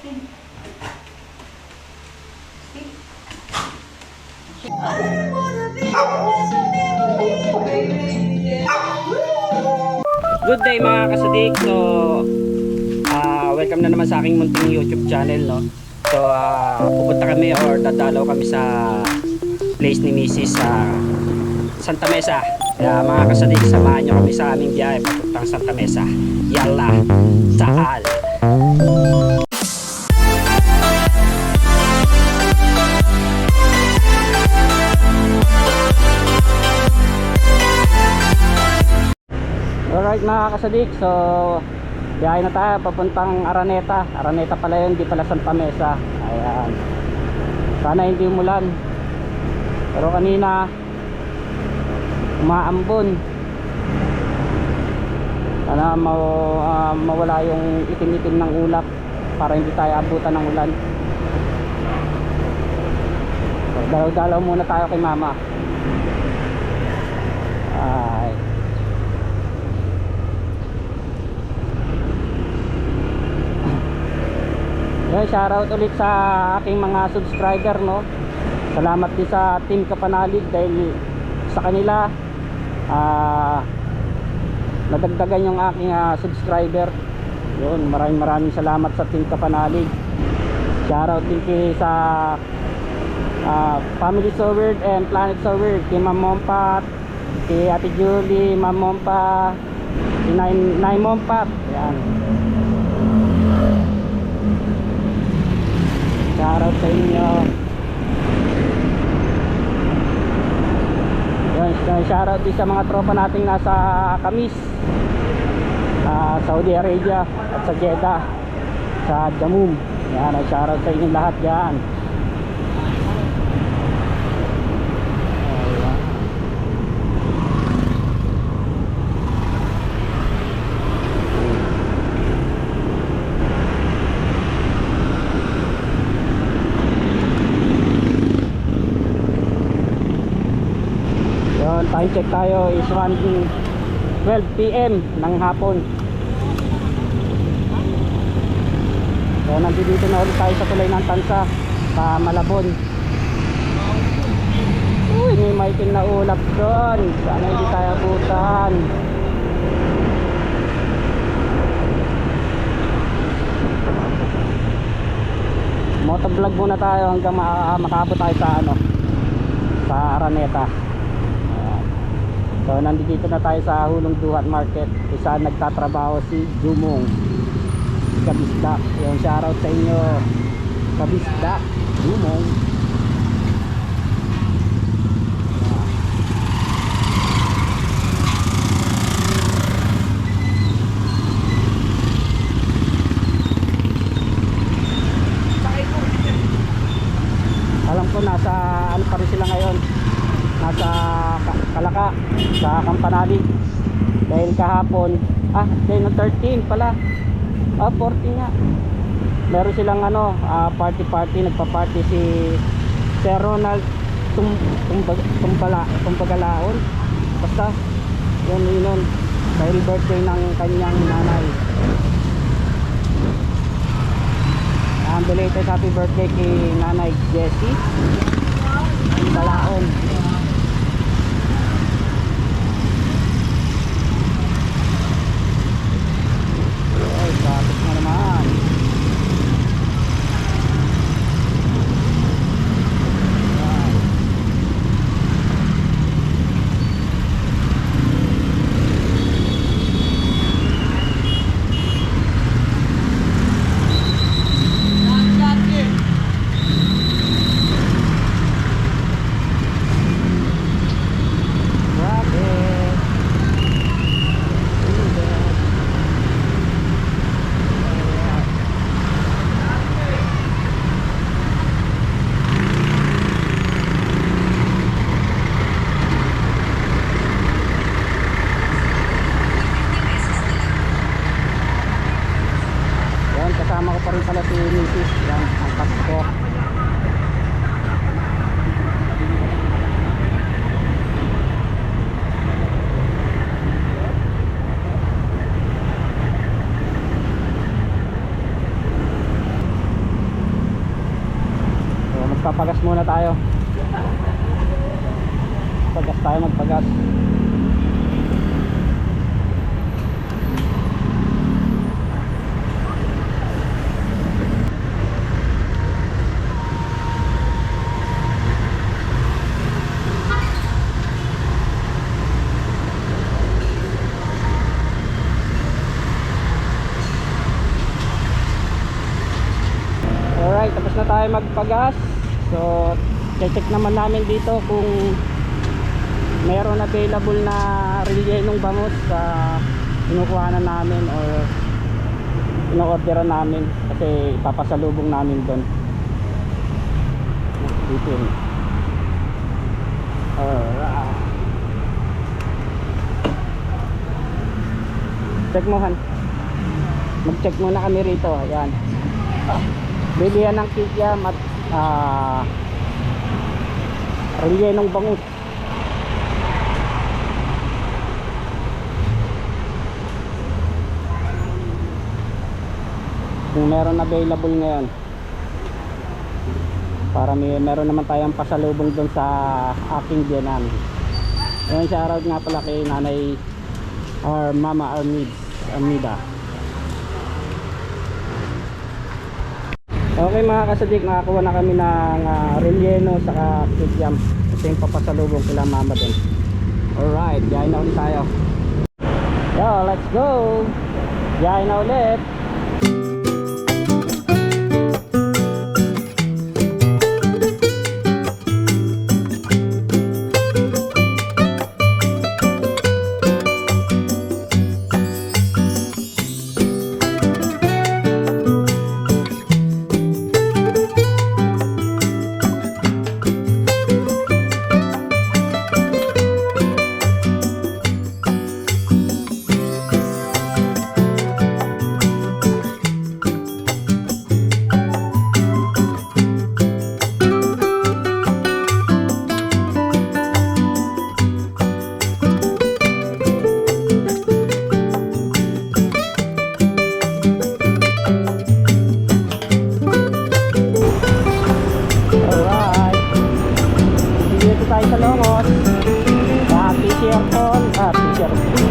Good day mga kasadik. So welcome na naman sa aking munting YouTube channel, no. So pupunta kami or dadalaw kami sa place ni Mrs. sa Santa Mesa. Kaya mga kasadik, samahan nyo kami sa aming biyahe papuntang Santa Mesa. Yalla, Taal. Alright mga kasadik, so biyahe na tayo papuntang Araneta. Araneta pala yun, di pala Santa Mesa. Ayan, sana hindi umulan, pero kanina umaambon. Sana mawala yung itim-itim ng ulap para hindi tayo abutan ng ulan. So, dalaw-dalaw muna tayo kay mama. Yan, shoutout ulit sa aking mga subscriber, no. Salamat din sa Team Kapanalig dahil sa kanila nadagdagan yung aking subscriber. Yun, maraming salamat sa Team Kapanalig. Shoutout din sa Family So Weird and Planet So Weird, kay Ma'am Mompat, kay Ate Julie, Ma'am Mompa, kay Nay Mompat. Yan, shoutout sa inyo. Yan, shoutout din sa mga tropa nating nasa Kamis, Saudi Arabia at sa Jeddah, sa Jamum. Yan, shoutout sa inyo lahat yan. Time check tayo is 12 PM ng hapon. So nandito na ulit tayo sa tulay ng Tansa sa Malabon. Uy, may maitim na ulap doon, sana hindi tayo abutan. Motovlog muna tayo hanggang makaabot tayo sa sa Araneta. So nandito na tayo sa Hulong Duhat Market, kung saan nagtatrabaho si Jumong Kabisdak. Yung shoutout sa inyo, Kabisdak Jumong. Alam ko nasa ano pa rin sila ngayon, nasa Kalaka sa Kampanalig, dahil kahapon day na 13 pala, 14 nga, meron silang party, nagpa-party si Sir Ronald Tumpagalaon, basta yun dahil birthday ng kanyang nanay. Belated happy birthday kay Nanay Jessie Tumpalaon. Tapos na naman. Kasama ko pa rin pala si Mrs. Yan, ang Pasko. Magpapagas muna tayo. Pagas tayo, magpagas. Alright, tapos na tayo magpagas. So, check naman namin dito kung mayroon available na rellenong bangus sa kinukuhanan namin or ino-orderan namin kasi ipapasalubong namin doon dito yun. Alright, check mo Han, mag check muna kami rito. Ayan, bilihan ng kikiam at rellenong bangus. Kung meron available ngayon para meron naman tayong pasalubong doon sa aking biyanan. Ayun, shoutout nga pala kay Nanay or Mama Armida. Okay mga kasadik, nakakuha na kami ng relleno saka kikiam. Ito yung papasalubong kila mama din. Alright, biyahin na ulit tayo. Yo, let's go! Biyahin na ulit.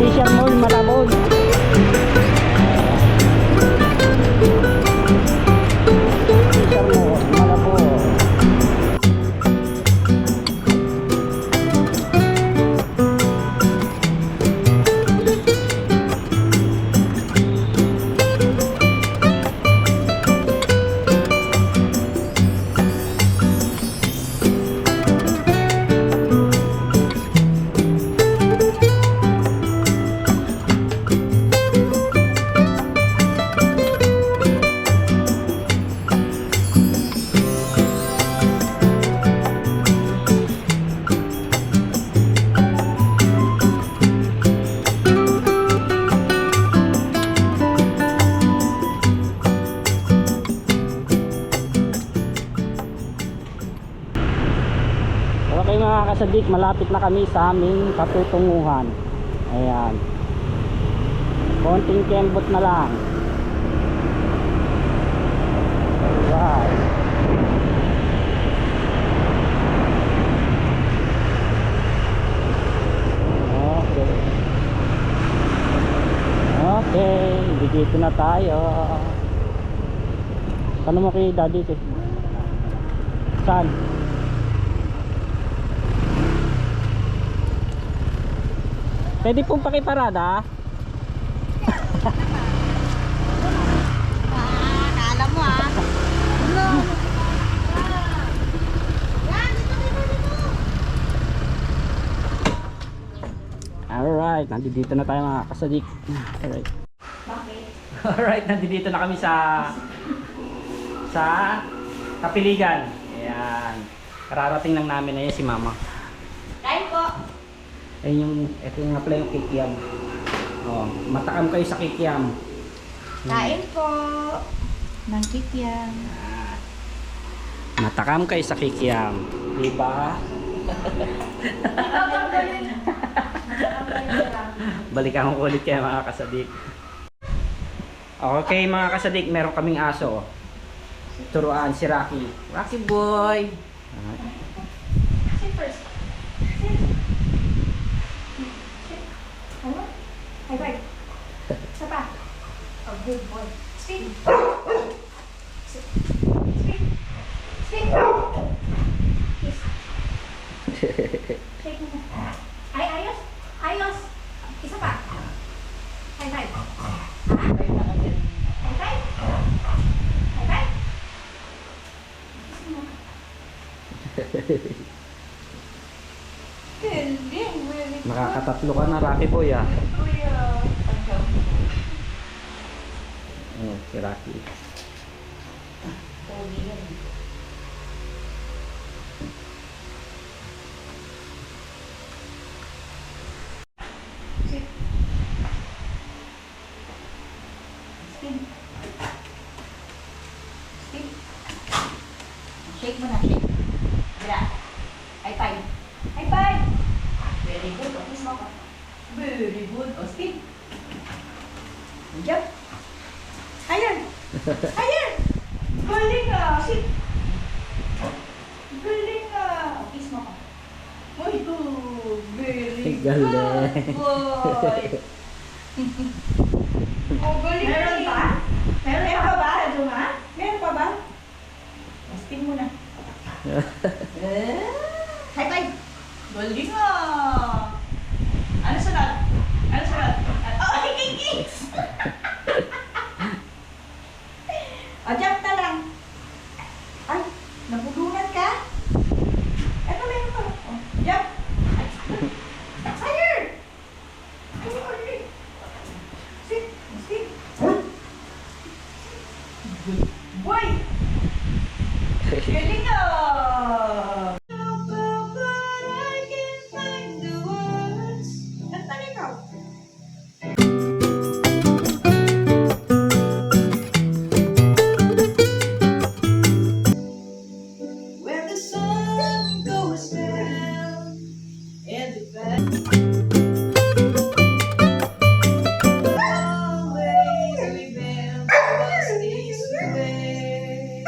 Fisher Mall, Malabon. Fisher Mall, Malabon. Okay mga kasadik, malapit na kami sa aming patutunguhan. Ayan, konting kembot na lang. Alright, okay. Okay, dito na tayo. Ano mo kay daddy? Saan? Pwede pong pakiparada? Kala mo Ano? Yan, dito. Alright, nandito na tayo mga kasadik. Alright. Bakit? Alright, nandito na kami sa Kapiligan. Ayan. Kararating lang namin na yan si mama. Kain po. Ayun ito yung nga pala yung kikiam. Oh, matakam kayo sa kikiam. Kain po. Ng kikiam. Matakam kayo sa kikiam. Diba? Balikan ko ulit kayo mga kasadik. Okay mga kasadik, meron kaming aso. turuan si Rocky. Rocky boy! Sit first. Sit. Sit. Ano? High five. Isa pa. Oh, good boy. Speak. Sit. Speak. Speak. Kiss. Shake mo na. Ay, ayos. Ayos. Isa pa. High five. Ha? High five. High five. Kiss mo. Galing, really good. Makakatatlo ka na, Rocky boy ah. Kuya. Oh, si Rocky. Pogi yan. Sit. Spin. Spin. Shake mo na, shake. Gira. High five. High five. Very good. O, kiss mo ko. Very good. O, spin. Good job. Higher. Higher. Galing ah. Sit. Galing ah. O, kiss mo ko. Uy, very Galing. good boy. Oh, galing. Meron pa? Meron pa ba, Juma? Meron pa ba? O, spin mo na. High five. Galing ah. Ano sunod? Ano sunod? Oh, higigis! O, jump na lang. Ay, nabulunan ka? Eto, meron pa. O, jump. Higher! Higher! Sit. Sit. Good boy! Galing ah! Where the sun goes down and the bad always remember what stays away.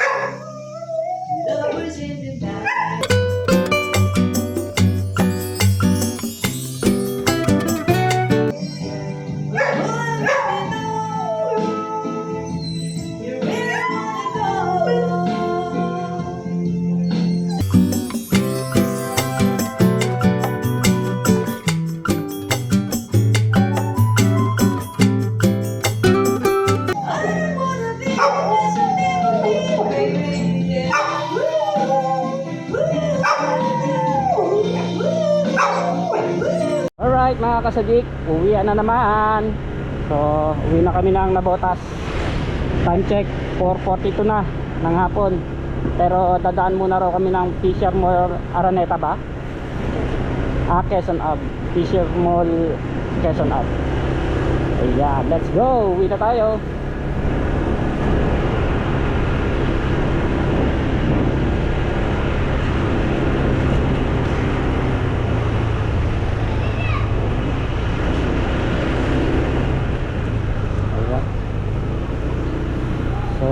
Lovers in the night. You really wanna go. I wanna be as I never be, baby. Yeah. Woo. Alright mga kasadik, uwian na naman. So, uwi na kami ng Nabotas. Time check, 4:42 na ng hapon. Pero dadaan muna raw kami ng Fisher Mall Araneta ba? Quezon Ave. Fisher Mall Quezon Ave. Ayan, let's go. Uwi na tayo. Ayan. So,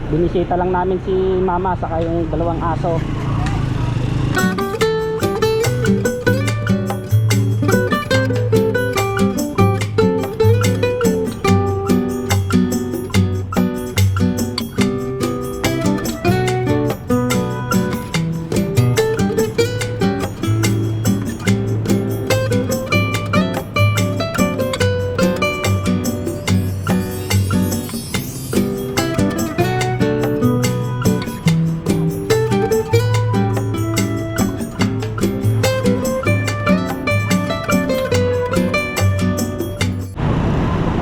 binisita lang namin si mama saka yung dalawang aso.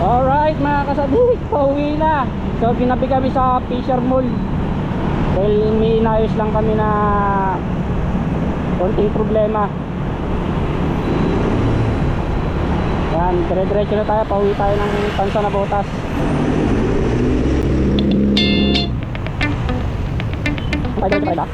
Alright mga kasadik, pauwi na. So ginabi kami sa Fisher Mall dahil may inayos lang kami na konting problema. Yan, dire-diretso na tayo, pauwi tayo ng Tansa Nabotas. Pwede ito pwede.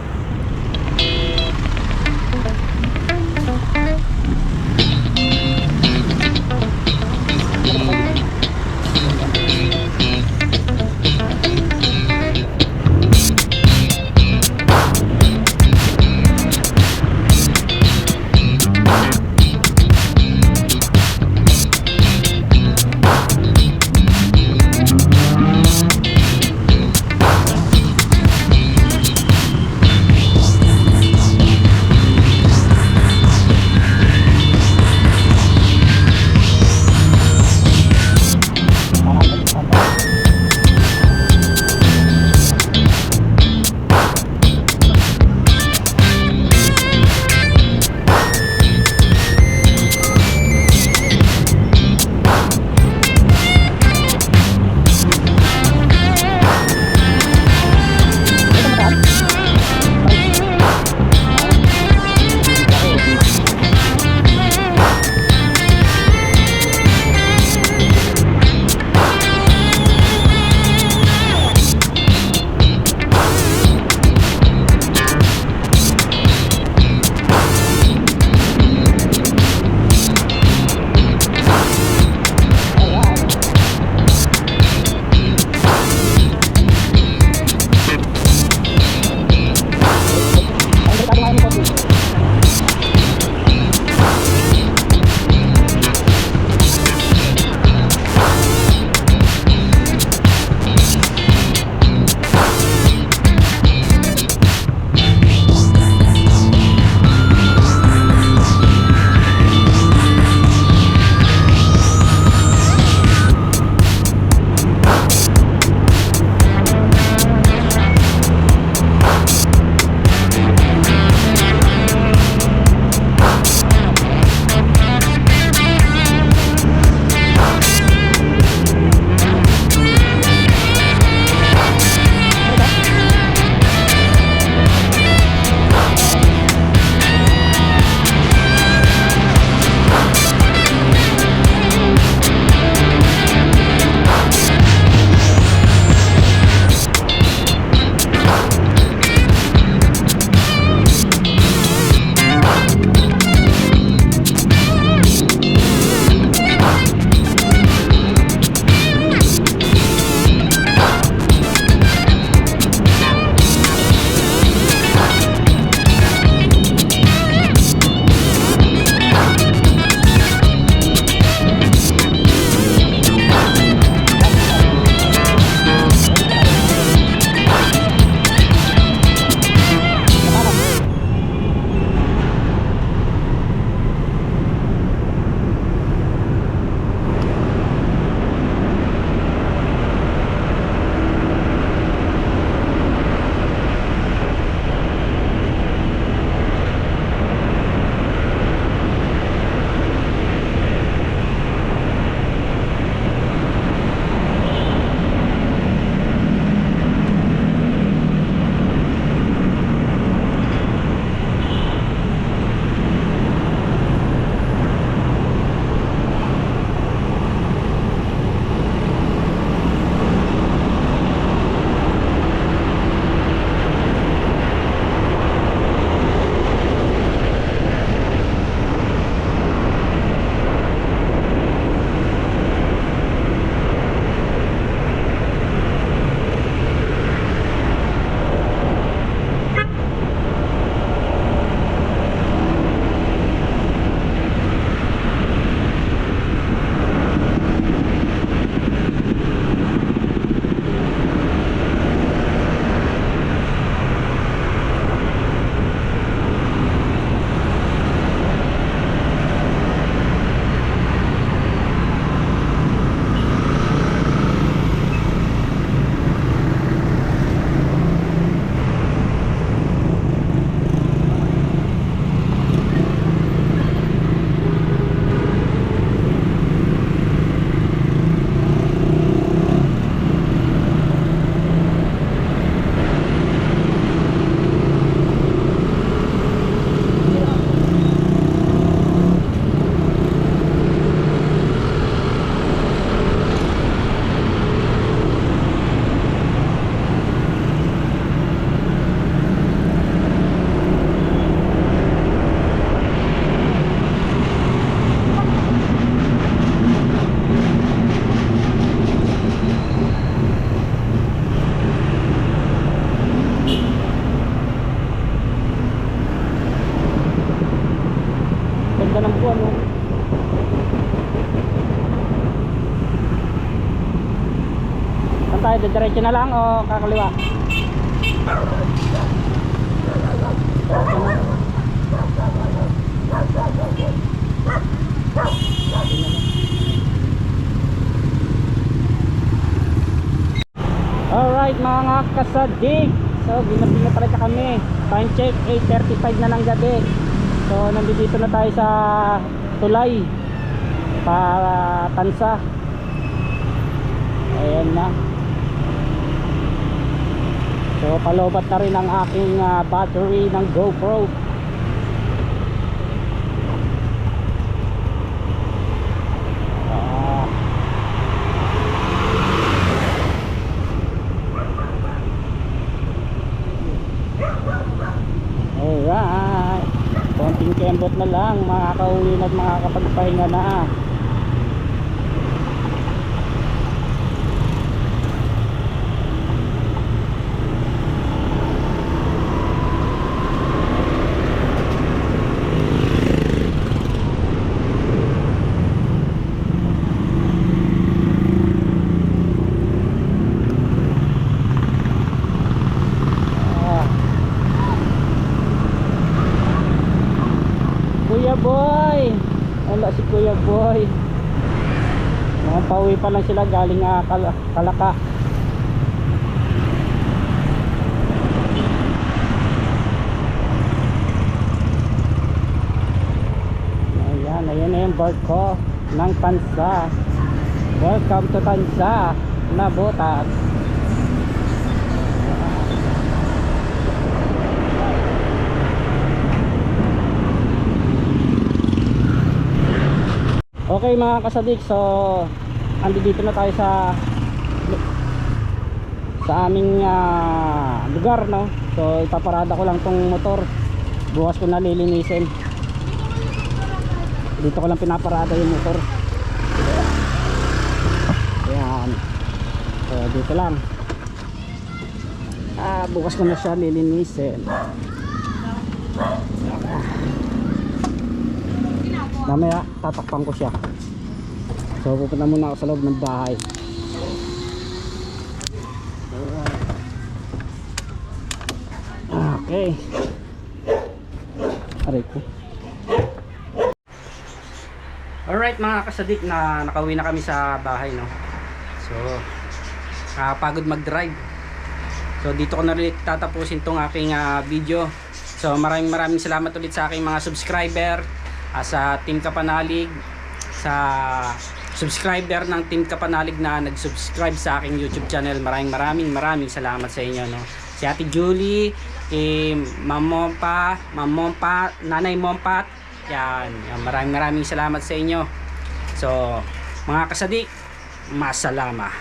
Diretso na lang o kakaliwa? Alright mga kasadig, so ginapin na talaga kami. Time check 8:35 na ng gabi. So nandito na tayo sa tulay para Tansa. Ayan na. So palobat na rin ang aking battery ng GoPro. Alright, konting kembot na lang, makakauwi na at makakapagpahinga na. Kuya Boy, wala si Kuya Boy. Mga pauwi pa lang sila galing Kalaka. Ayan na yung barko ng Tansa. Welcome to Tansa, Nabotas. Okay mga kasadik, so andito na tayo sa aming lugar, no. So ipaparada ko lang tong motor, bukas ko nalilinisin. Dito ko lang pinaparada yung motor. Ayan, so dito lang, bukas ko na siya lilinisin. Mamaya tatakpan ko siya. So pupunta muna ako sa loob ng bahay. Okay. Aray ko. Alright mga kasadik, na nakauwi na kami sa bahay, no. So nakapagod mag-drive. So dito ko na rin tatapusin tong aking video. So maraming salamat ulit sa aking mga subscriber, sa Team Kapanalig, sa subscriber ng Team Kapanalig na nag-subscribe sa aking YouTube channel. Maraming salamat sa inyo, no. Si Ate Julie, Ma'am Mompa, Nanay Mompat, yan maraming salamat sa inyo. So mga kasadik, masalama.